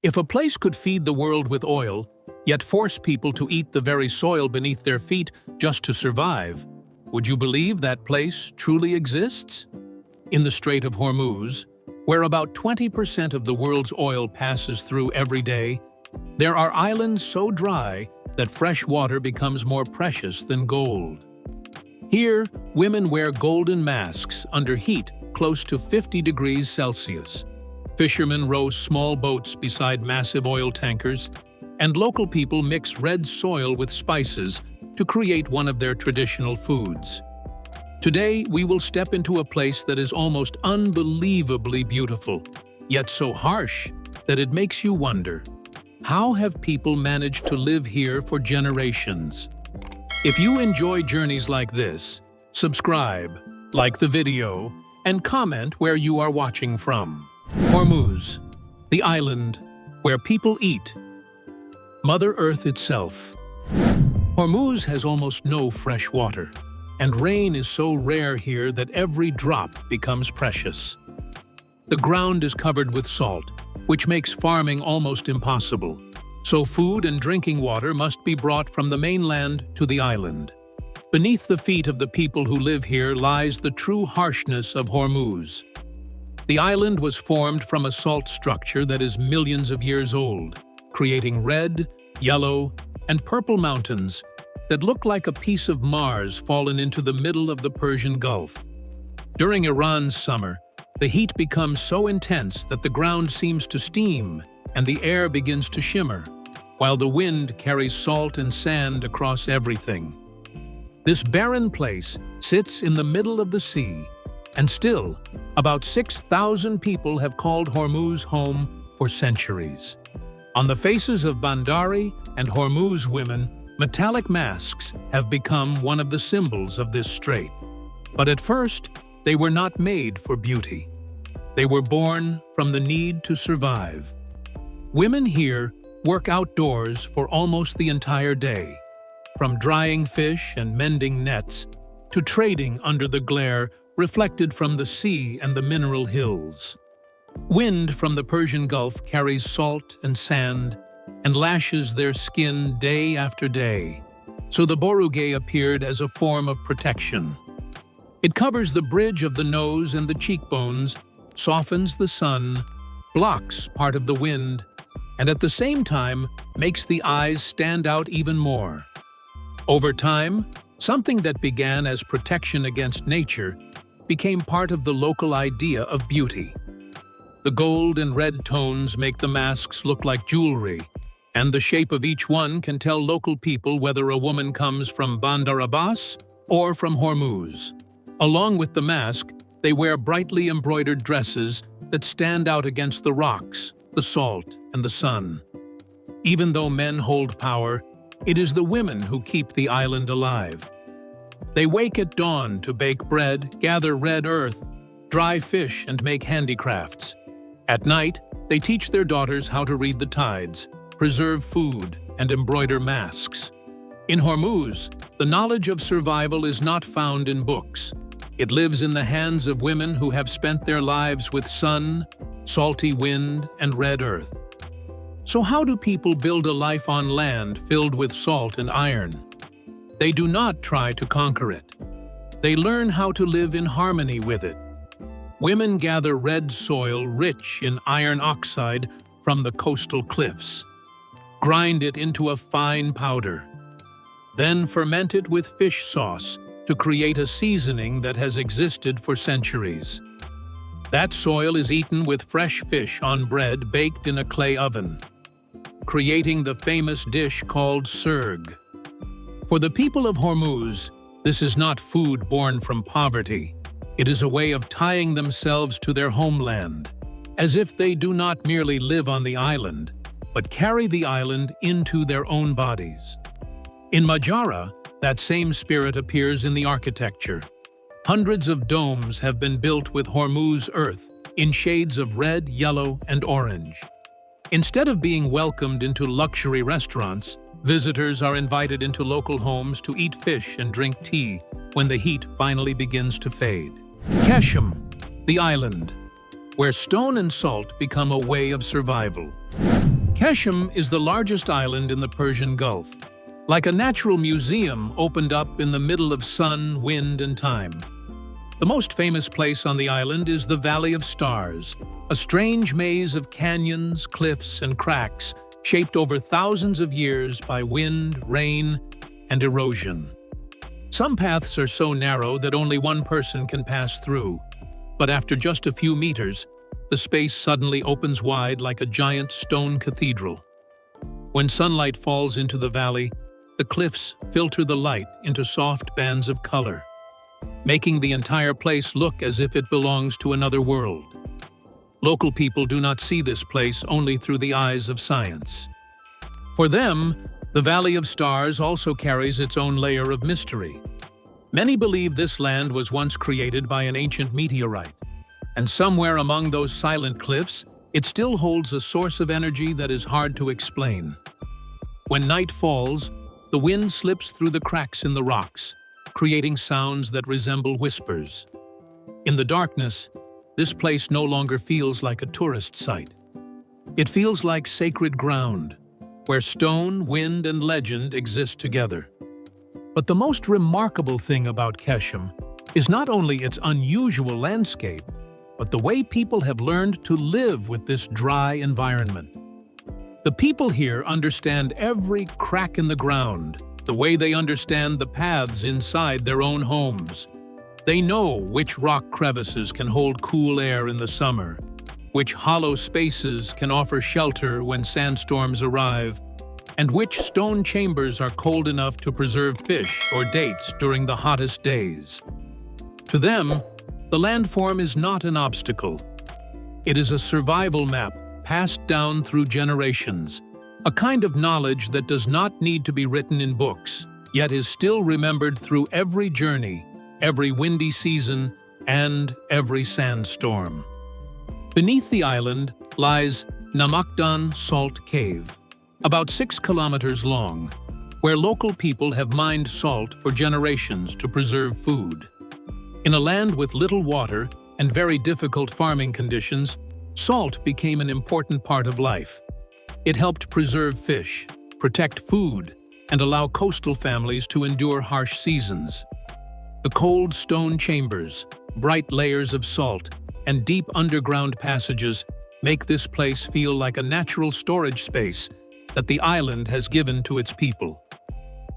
If a place could feed the world with oil, yet force people to eat the very soil beneath their feet just to survive, would you believe that place truly exists? In the Strait of Hormuz, where about 20% of the world's oil passes through every day, there are islands so dry that fresh water becomes more precious than gold. Here, women wear golden masks under heat close to 50 degrees Celsius. Fishermen row small boats beside massive oil tankers, and local people mix red soil with spices to create one of their traditional foods. Today, we will step into a place that is almost unbelievably beautiful, yet so harsh that it makes you wonder, how have people managed to live here for generations? If you enjoy journeys like this, subscribe, like the video, and comment where you are watching from. Hormuz, the island where people eat. Mother Earth itself. Hormuz has almost no fresh water, and rain is so rare here that every drop becomes precious. The ground is covered with salt, which makes farming almost impossible, so food and drinking water must be brought from the mainland to the island. Beneath the feet of the people who live here lies the true harshness of Hormuz. The island was formed from a salt structure that is millions of years old, creating red, yellow, and purple mountains that look like a piece of Mars fallen into the middle of the Persian Gulf. During Iran's summer, the heat becomes so intense that the ground seems to steam and the air begins to shimmer, while the wind carries salt and sand across everything. This barren place sits in the middle of the sea, and still, about 6,000 people have called Hormuz home for centuries. On the faces of Bandari and Hormuz women, metallic masks have become one of the symbols of this strait. But at first, they were not made for beauty. They were born from the need to survive. Women here work outdoors for almost the entire day, from drying fish and mending nets to trading under the glare reflected from the sea and the mineral hills. Wind from the Persian Gulf carries salt and sand and lashes their skin day after day, so the boruge appeared as a form of protection. It covers the bridge of the nose and the cheekbones, softens the sun, blocks part of the wind, and at the same time makes the eyes stand out even more. Over time, something that began as protection against nature became part of the local idea of beauty. The gold and red tones make the masks look like jewelry, and the shape of each one can tell local people whether a woman comes from Bandar Abbas or from Hormuz. Along with the mask, they wear brightly embroidered dresses that stand out against the rocks, the salt, and the sun. Even though men hold power, it is the women who keep the island alive. They wake at dawn to bake bread, gather red earth, dry fish, and make handicrafts. At night, they teach their daughters how to read the tides, preserve food, and embroider masks. In Hormuz, the knowledge of survival is not found in books. It lives in the hands of women who have spent their lives with sun, salty wind, and red earth. So how do people build a life on land filled with salt and iron? They do not try to conquer it. They learn how to live in harmony with it. Women gather red soil rich in iron oxide from the coastal cliffs, grind it into a fine powder, then ferment it with fish sauce to create a seasoning that has existed for centuries. That soil is eaten with fresh fish on bread baked in a clay oven, creating the famous dish called surg. For the people of Hormuz, this is not food born from poverty. It is a way of tying themselves to their homeland, as if they do not merely live on the island, but carry the island into their own bodies. In Majara, that same spirit appears in the architecture. Hundreds of domes have been built with Hormuz earth in shades of red, yellow, and orange. Instead of being welcomed into luxury restaurants, visitors are invited into local homes to eat fish and drink tea when the heat finally begins to fade. Qeshm, the island, where stone and salt become a way of survival. Qeshm is the largest island in the Persian Gulf, like a natural museum opened up in the middle of sun, wind, and time. The most famous place on the island is the Valley of Stars, a strange maze of canyons, cliffs, and cracks shaped over thousands of years by wind, rain, and erosion. Some paths are so narrow that only one person can pass through, but after just a few meters, the space suddenly opens wide like a giant stone cathedral. When sunlight falls into the valley, the cliffs filter the light into soft bands of color, making the entire place look as if it belongs to another world. Local people do not see this place only through the eyes of science. For them, the Valley of Stars also carries its own layer of mystery. Many believe this land was once created by an ancient meteorite, and somewhere among those silent cliffs, it still holds a source of energy that is hard to explain. When night falls, the wind slips through the cracks in the rocks, creating sounds that resemble whispers. In the darkness, this place no longer feels like a tourist site. It feels like sacred ground, where stone, wind, and legend exist together. But the most remarkable thing about Qeshm is not only its unusual landscape, but the way people have learned to live with this dry environment. The people here understand every crack in the ground, the way they understand the paths inside their own homes. They know which rock crevices can hold cool air in the summer, which hollow spaces can offer shelter when sandstorms arrive, and which stone chambers are cold enough to preserve fish or dates during the hottest days. To them, the landform is not an obstacle. It is a survival map passed down through generations, a kind of knowledge that does not need to be written in books, yet is still remembered through every journey, every windy season, and every sandstorm. Beneath the island lies Namakdan Salt Cave, about 6 kilometers long, where local people have mined salt for generations to preserve food. In a land with little water and very difficult farming conditions, salt became an important part of life. It helped preserve fish, protect food, and allow coastal families to endure harsh seasons. The cold stone chambers, bright layers of salt, and deep underground passages make this place feel like a natural storage space that the island has given to its people.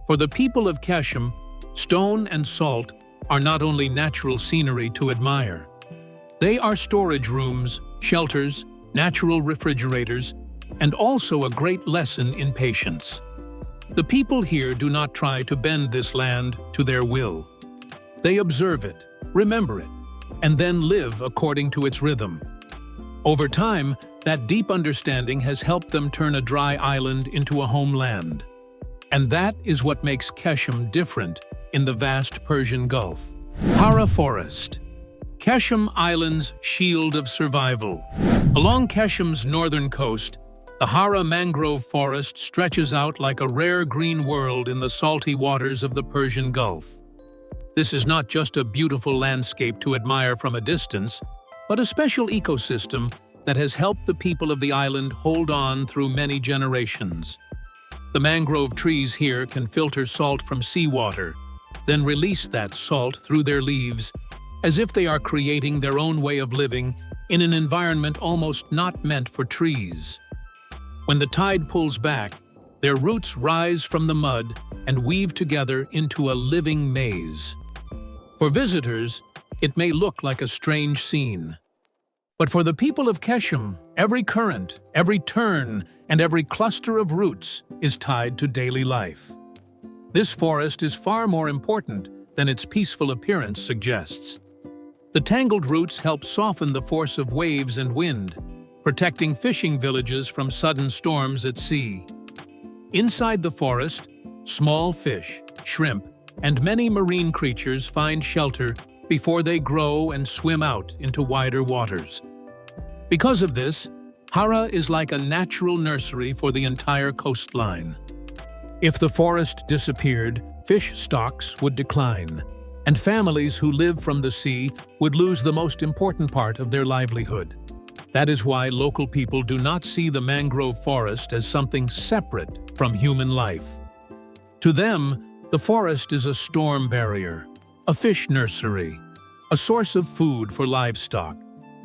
For the people of Qeshm, stone and salt are not only natural scenery to admire. They are storage rooms, shelters, natural refrigerators, and also a great lesson in patience. The people here do not try to bend this land to their will. They observe it, remember it, and then live according to its rhythm. Over time, that deep understanding has helped them turn a dry island into a homeland. And that is what makes Qeshm different in the vast Persian Gulf. Hara Forest, Qeshm Island's shield of survival. Along Qeshm's northern coast, the Hara mangrove forest stretches out like a rare green world in the salty waters of the Persian Gulf. This is not just a beautiful landscape to admire from a distance, but a special ecosystem that has helped the people of the island hold on through many generations. The mangrove trees here can filter salt from seawater, then release that salt through their leaves, as if they are creating their own way of living in an environment almost not meant for trees. When the tide pulls back, their roots rise from the mud and weave together into a living maze. For visitors, it may look like a strange scene. But for the people of Qeshm, every current, every turn, and every cluster of roots is tied to daily life. This forest is far more important than its peaceful appearance suggests. The tangled roots help soften the force of waves and wind, protecting fishing villages from sudden storms at sea. Inside the forest, small fish, shrimp, and many marine creatures find shelter before they grow and swim out into wider waters. Because of this, Hara is like a natural nursery for the entire coastline. If the forest disappeared, fish stocks would decline, and families who live from the sea would lose the most important part of their livelihood. That is why local people do not see the mangrove forest as something separate from human life. To them, the forest is a storm barrier, a fish nursery, a source of food for livestock,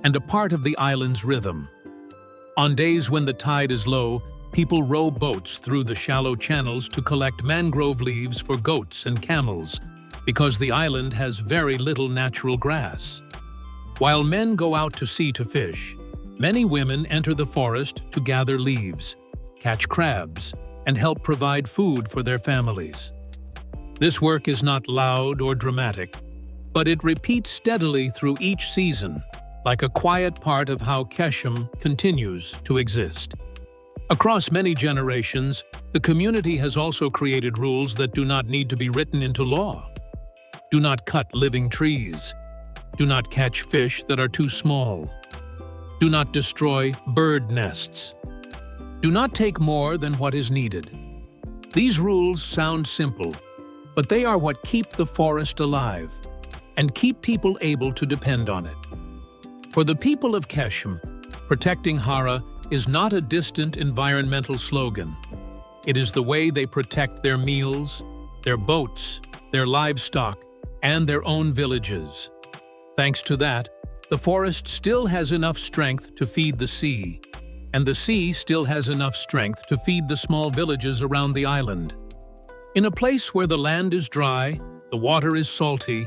and a part of the island's rhythm. On days when the tide is low, people row boats through the shallow channels to collect mangrove leaves for goats and camels, because the island has very little natural grass. While men go out to sea to fish, many women enter the forest to gather leaves, catch crabs, and help provide food for their families. This work is not loud or dramatic, but it repeats steadily through each season, like a quiet part of how Qeshm continues to exist. Across many generations, the community has also created rules that do not need to be written into law. Do not cut living trees. Do not catch fish that are too small. Do not destroy bird nests. Do not take more than what is needed. These rules sound simple, but they are what keep the forest alive and keep people able to depend on it. For the people of Qeshm, protecting Hara is not a distant environmental slogan. It is the way they protect their meals, their boats, their livestock, and their own villages. Thanks to that, the forest still has enough strength to feed the sea, and the sea still has enough strength to feed the small villages around the island. In a place where the land is dry, the water is salty,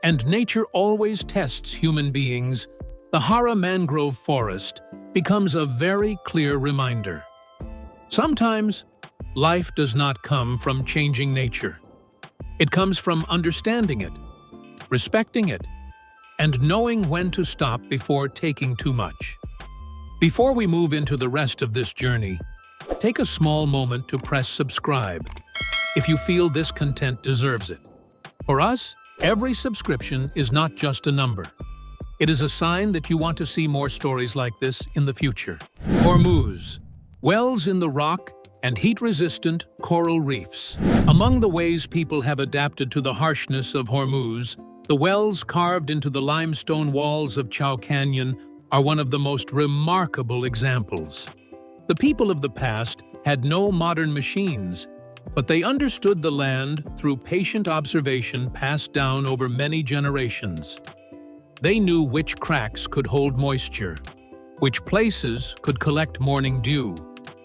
and nature always tests human beings, the Hara mangrove forest becomes a very clear reminder. Sometimes, life does not come from changing nature. It comes from understanding it, respecting it, and knowing when to stop before taking too much. Before we move into the rest of this journey, take a small moment to press subscribe if you feel this content deserves it. For us, every subscription is not just a number. It is a sign that you want to see more stories like this in the future. Hormuz, wells in the rock and heat-resistant coral reefs. Among the ways people have adapted to the harshness of Hormuz, the wells carved into the limestone walls of Chow Canyon are one of the most remarkable examples. The people of the past had no modern machines, but they understood the land through patient observation passed down over many generations. They knew which cracks could hold moisture, which places could collect morning dew,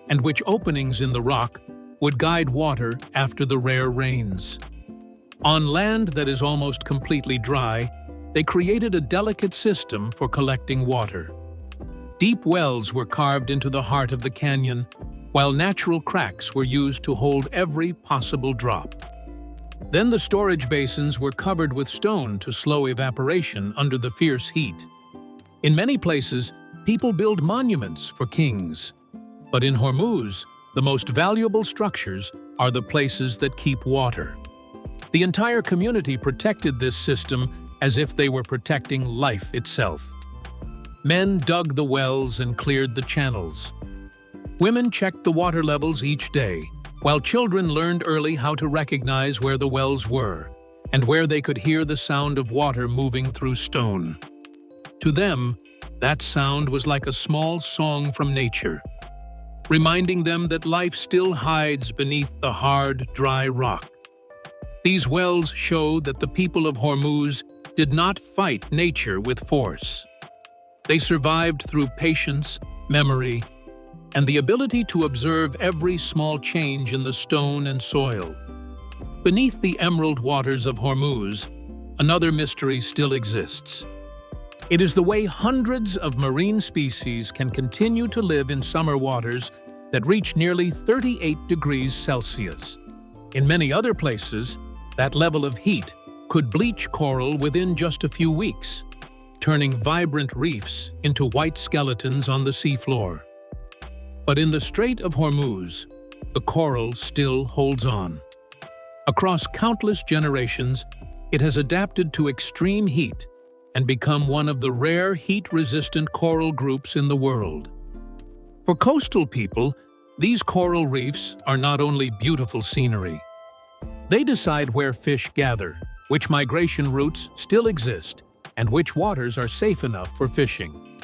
and which openings in the rock would guide water after the rare rains. On land that is almost completely dry, they created a delicate system for collecting water. Deep wells were carved into the heart of the canyon, while natural cracks were used to hold every possible drop. Then the storage basins were covered with stone to slow evaporation under the fierce heat. In many places, people build monuments for kings. But in Hormuz, the most valuable structures are the places that keep water. The entire community protected this system as if they were protecting life itself. Men dug the wells and cleared the channels. Women checked the water levels each day, while children learned early how to recognize where the wells were and where they could hear the sound of water moving through stone. To them, that sound was like a small song from nature, reminding them that life still hides beneath the hard, dry rock. These wells show that the people of Hormuz did not fight nature with force. They survived through patience, memory, and the ability to observe every small change in the stone and soil. Beneath the emerald waters of Hormuz, another mystery still exists. It is the way hundreds of marine species can continue to live in summer waters that reach nearly 38 degrees Celsius. In many other places, that level of heat could bleach coral within just a few weeks, turning vibrant reefs into white skeletons on the seafloor. But in the Strait of Hormuz, the coral still holds on. Across countless generations, it has adapted to extreme heat and become one of the rare heat-resistant coral groups in the world. For coastal people, these coral reefs are not only beautiful scenery. They decide where fish gather, which migration routes still exist, and which waters are safe enough for fishing.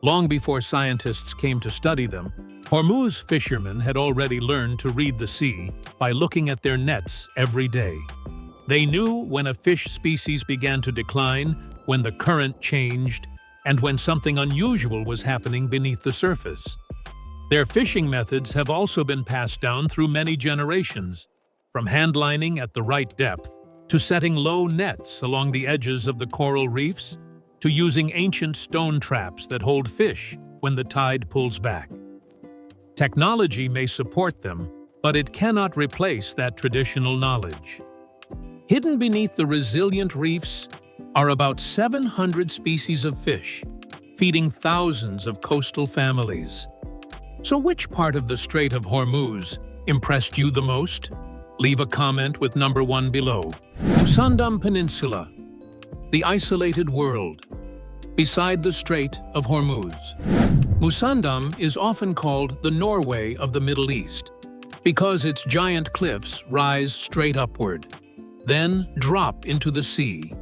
Long before scientists came to study them, Hormuz fishermen had already learned to read the sea by looking at their nets every day. They knew when a fish species began to decline, when the current changed, and when something unusual was happening beneath the surface. Their fishing methods have also been passed down through many generations, from handlining at the right depth, to setting low nets along the edges of the coral reefs, to using ancient stone traps that hold fish when the tide pulls back. Technology may support them, but it cannot replace that traditional knowledge. Hidden beneath the resilient reefs are about 700 species of fish, feeding thousands of coastal families. So which part of the Strait of Hormuz impressed you the most? Leave a comment with number 1 below. Musandam Peninsula, the isolated world, beside the Strait of Hormuz. Musandam is often called the Norway of the Middle East because its giant cliffs rise straight upward, then drop into the sea,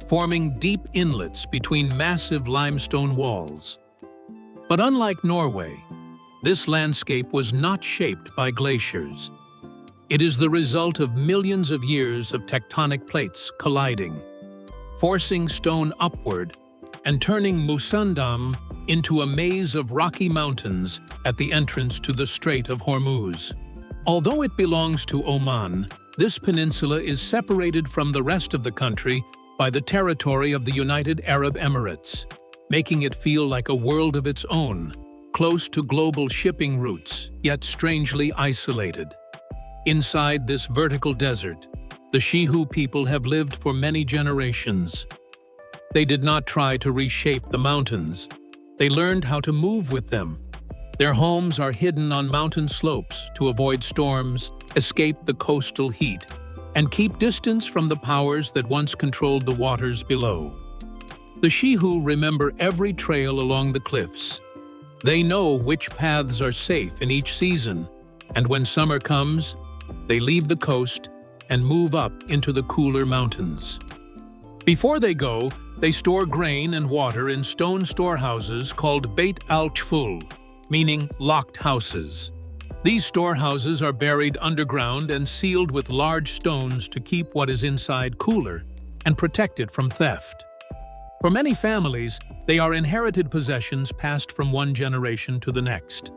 forming deep inlets between massive limestone walls. But unlike Norway, this landscape was not shaped by glaciers. It is the result of millions of years of tectonic plates colliding, forcing stone upward and turning Musandam into a maze of rocky mountains at the entrance to the Strait of Hormuz. Although it belongs to Oman, this peninsula is separated from the rest of the country by the territory of the United Arab Emirates, making it feel like a world of its own, close to global shipping routes, yet strangely isolated. Inside this vertical desert, the Shehu people have lived for many generations. They did not try to reshape the mountains. They learned how to move with them. Their homes are hidden on mountain slopes to avoid storms, escape the coastal heat, and keep distance from the powers that once controlled the waters below. The Shehu remember every trail along the cliffs. They know which paths are safe in each season, and when summer comes, they leave the coast and move up into the cooler mountains. Before they go, they store grain and water in stone storehouses called Beit al-Chful, meaning locked houses. These storehouses are buried underground and sealed with large stones to keep what is inside cooler and protect it from theft. For many families, they are inherited possessions passed from one generation to the next.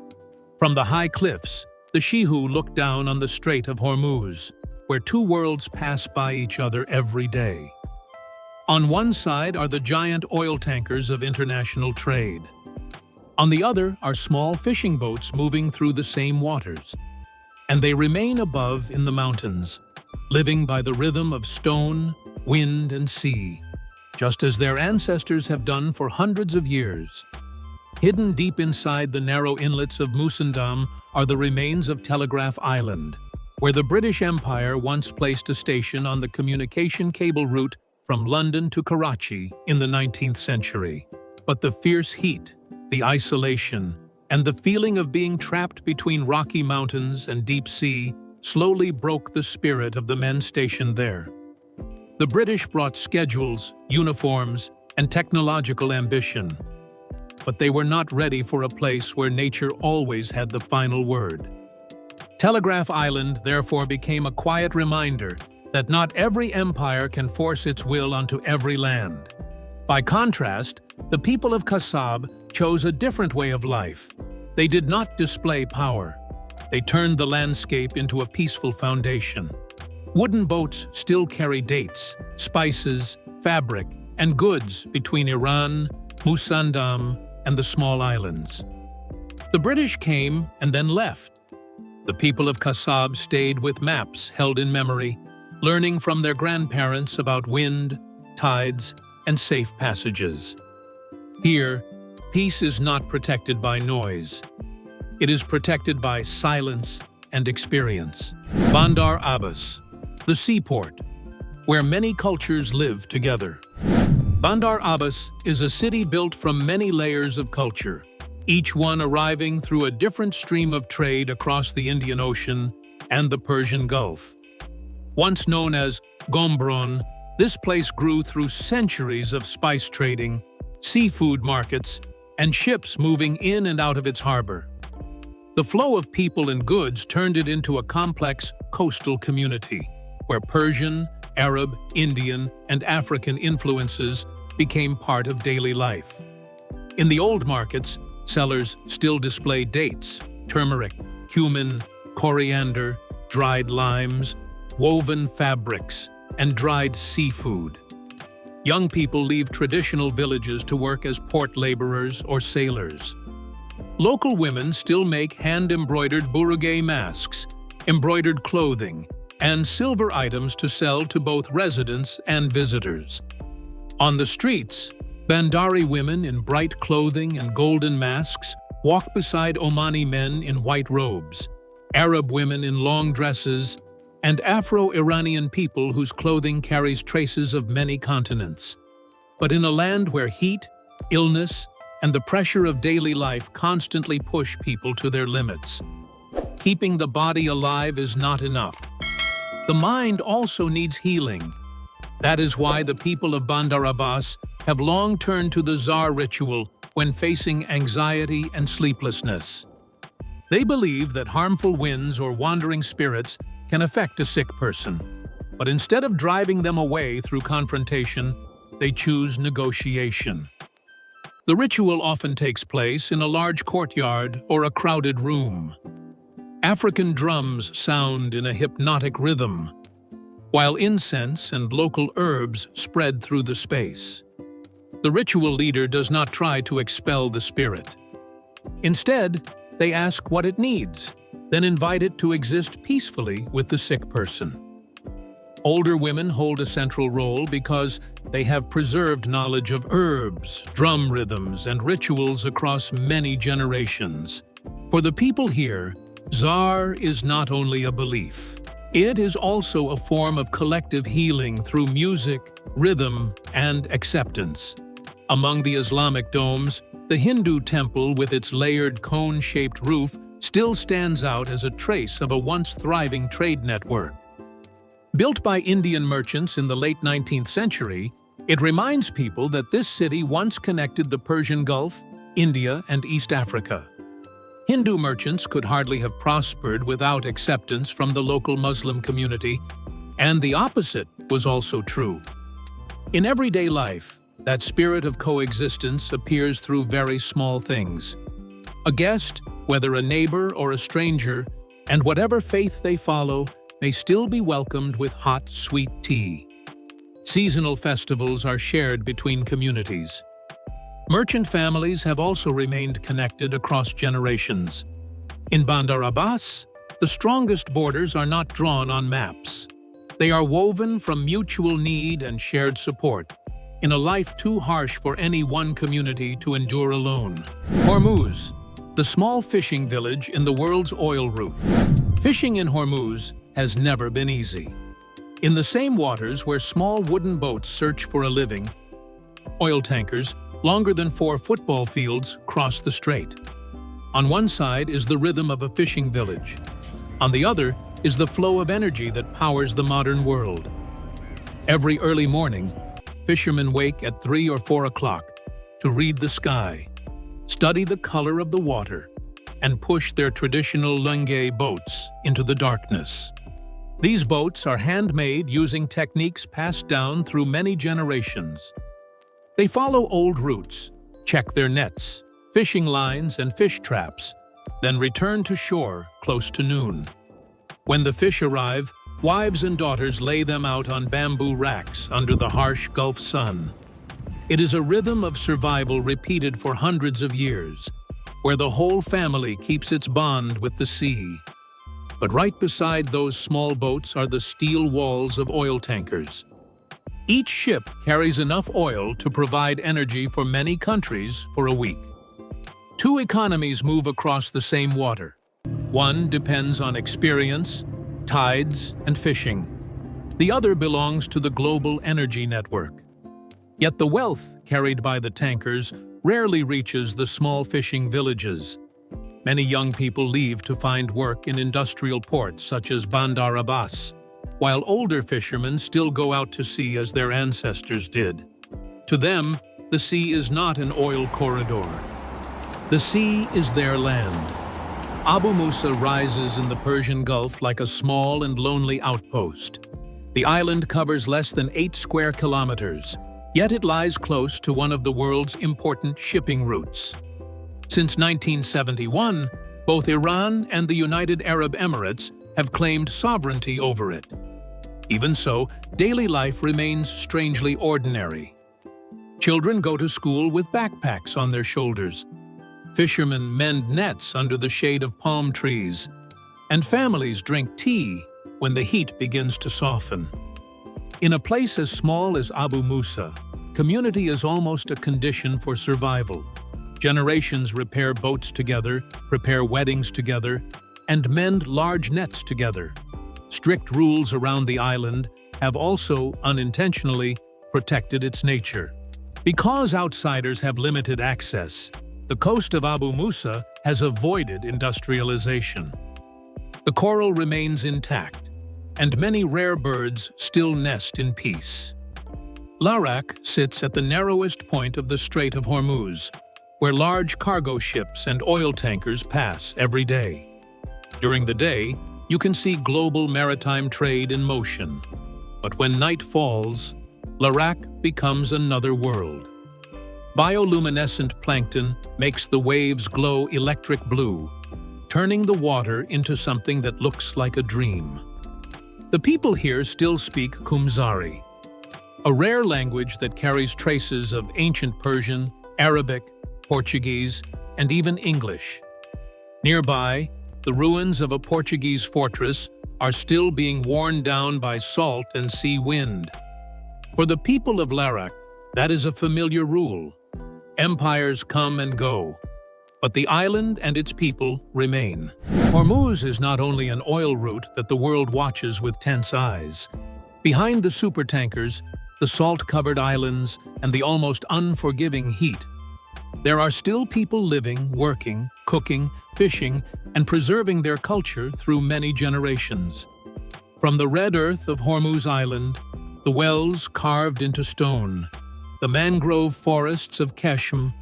From the high cliffs, the Shehu look down on the Strait of Hormuz, where two worlds pass by each other every day. On one side are the giant oil tankers of international trade. On the other are small fishing boats moving through the same waters. And they remain above in the mountains, living by the rhythm of stone, wind, and sea, just as their ancestors have done for hundreds of years. Hidden deep inside the narrow inlets of Musandam are the remains of Telegraph Island, where the British Empire once placed a station on the communication cable route from London to Karachi in the 19th century. But the fierce heat, the isolation, and the feeling of being trapped between rocky mountains and deep sea slowly broke the spirit of the men stationed there. The British brought schedules, uniforms, and technological ambition. But they were not ready for a place where nature always had the final word. Telegraph Island therefore became a quiet reminder that not every empire can force its will onto every land. By contrast, the people of Qeshm chose a different way of life. They did not display power. They turned the landscape into a peaceful foundation. Wooden boats still carry dates, spices, fabric, and goods between Iran, Musandam, and the small islands. The British came and then left. The people of Qeshm stayed with maps held in memory, learning from their grandparents about wind, tides, and safe passages. Here, peace is not protected by noise. It is protected by silence and experience. Bandar Abbas, the seaport, where many cultures live together. Bandar Abbas is a city built from many layers of culture, each one arriving through a different stream of trade across the Indian Ocean and the Persian Gulf. Once known as Gombron, this place grew through centuries of spice trading, seafood markets, and ships moving in and out of its harbor. The flow of people and goods turned it into a complex coastal community, where Persian, Arab, Indian, and African influences became part of daily life. In the old markets, sellers still display dates, turmeric, cumin, coriander, dried limes, woven fabrics, and dried seafood. Young people leave traditional villages to work as port laborers or sailors. Local women still make hand-embroidered burugay masks, embroidered clothing, and silver items to sell to both residents and visitors. On the streets, Bandari women in bright clothing and golden masks walk beside Omani men in white robes, Arab women in long dresses, and Afro-Iranian people whose clothing carries traces of many continents. But in a land where heat, illness, and the pressure of daily life constantly push people to their limits, keeping the body alive is not enough. The mind also needs healing. That is why the people of Bandar Abbas have long turned to the Zar ritual when facing anxiety and sleeplessness. They believe that harmful winds or wandering spirits can affect a sick person, but instead of driving them away through confrontation, they choose negotiation. The ritual often takes place in a large courtyard or a crowded room. African drums sound in a hypnotic rhythm, while incense and local herbs spread through the space. The ritual leader does not try to expel the spirit. Instead, they ask what it needs, then invite it to exist peacefully with the sick person. Older women hold a central role because they have preserved knowledge of herbs, drum rhythms, and rituals across many generations. For the people here, Zar is not only a belief. It is also a form of collective healing through music, rhythm, and acceptance. Among the Islamic domes, the Hindu temple with its layered cone-shaped roof still stands out as a trace of a once thriving trade network. Built by Indian merchants in the late 19th century, it reminds people that this city once connected the Persian Gulf, India, and East Africa. Hindu merchants could hardly have prospered without acceptance from the local Muslim community, and the opposite was also true. In everyday life, that spirit of coexistence appears through very small things. A guest, whether a neighbor or a stranger, and whatever faith they follow, may still be welcomed with hot, sweet tea. Seasonal festivals are shared between communities. Merchant families have also remained connected across generations. In Bandar Abbas, the strongest borders are not drawn on maps. They are woven from mutual need and shared support, in a life too harsh for any one community to endure alone. Hormuz, the small fishing village in the world's oil route. Fishing in Hormuz has never been easy. In the same waters where small wooden boats search for a living, oil tankers, longer than 4 football fields, cross the strait. On one side is the rhythm of a fishing village. On the other is the flow of energy that powers the modern world. Every early morning, fishermen wake at 3 or 4 o'clock to read the sky, study the color of the water, and push their traditional lungay boats into the darkness. These boats are handmade using techniques passed down through many generations. They follow old routes, check their nets, fishing lines, and fish traps, then return to shore close to noon. When the fish arrive, wives and daughters lay them out on bamboo racks under the harsh Gulf sun. It is a rhythm of survival repeated for hundreds of years, where the whole family keeps its bond with the sea. But right beside those small boats are the steel walls of oil tankers. Each ship carries enough oil to provide energy for many countries for a week. 2 economies move across the same water. One depends on experience, tides, and fishing. The other belongs to the global energy network. Yet the wealth carried by the tankers rarely reaches the small fishing villages. Many young people leave to find work in industrial ports such as Bandar Abbas, while older fishermen still go out to sea as their ancestors did. To them, the sea is not an oil corridor. The sea is their land. Abu Musa rises in the Persian Gulf like a small and lonely outpost. The island covers less than 8 square kilometers, yet it lies close to one of the world's important shipping routes. Since 1971, both Iran and the United Arab Emirates have claimed sovereignty over it. Even so, daily life remains strangely ordinary. Children go to school with backpacks on their shoulders. Fishermen mend nets under the shade of palm trees, and families drink tea when the heat begins to soften. In a place as small as Abu Musa, community is almost a condition for survival. Generations repair boats together, prepare weddings together, and mend large nets together. Strict rules around the island have also, unintentionally, protected its nature. Because outsiders have limited access, the coast of Abu Musa has avoided industrialization. The coral remains intact, and many rare birds still nest in peace. Larak sits at the narrowest point of the Strait of Hormuz, where large cargo ships and oil tankers pass every day. During the day, you can see global maritime trade in motion. But when night falls, Larak becomes another world. Bioluminescent plankton makes the waves glow electric blue, turning the water into something that looks like a dream. The people here still speak Kumzari, a rare language that carries traces of ancient Persian, Arabic, Portuguese, and even English. Nearby, the ruins of a Portuguese fortress are still being worn down by salt and sea wind. For the people of Larak, that is a familiar rule. Empires come and go, but the island and its people remain. Hormuz is not only an oil route that the world watches with tense eyes. Behind the supertankers, the salt-covered islands, and the almost unforgiving heat, there are still people living, working, cooking, fishing, and preserving their culture through many generations. From the red earth of Hormuz Island, the wells carved into stone, the mangrove forests of Qeshm,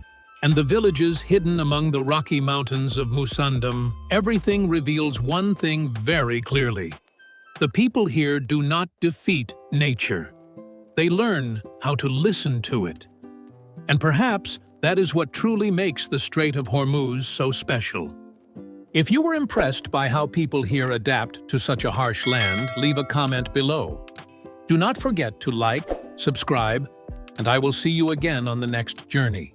and the villages hidden among the rocky mountains of Musandam, everything reveals one thing very clearly. The people here do not defeat nature. They learn how to listen to it. And perhaps that is what truly makes the Strait of Hormuz so special. If you were impressed by how people here adapt to such a harsh land, leave a comment below. Do not forget to like, subscribe, and I will see you again on the next journey.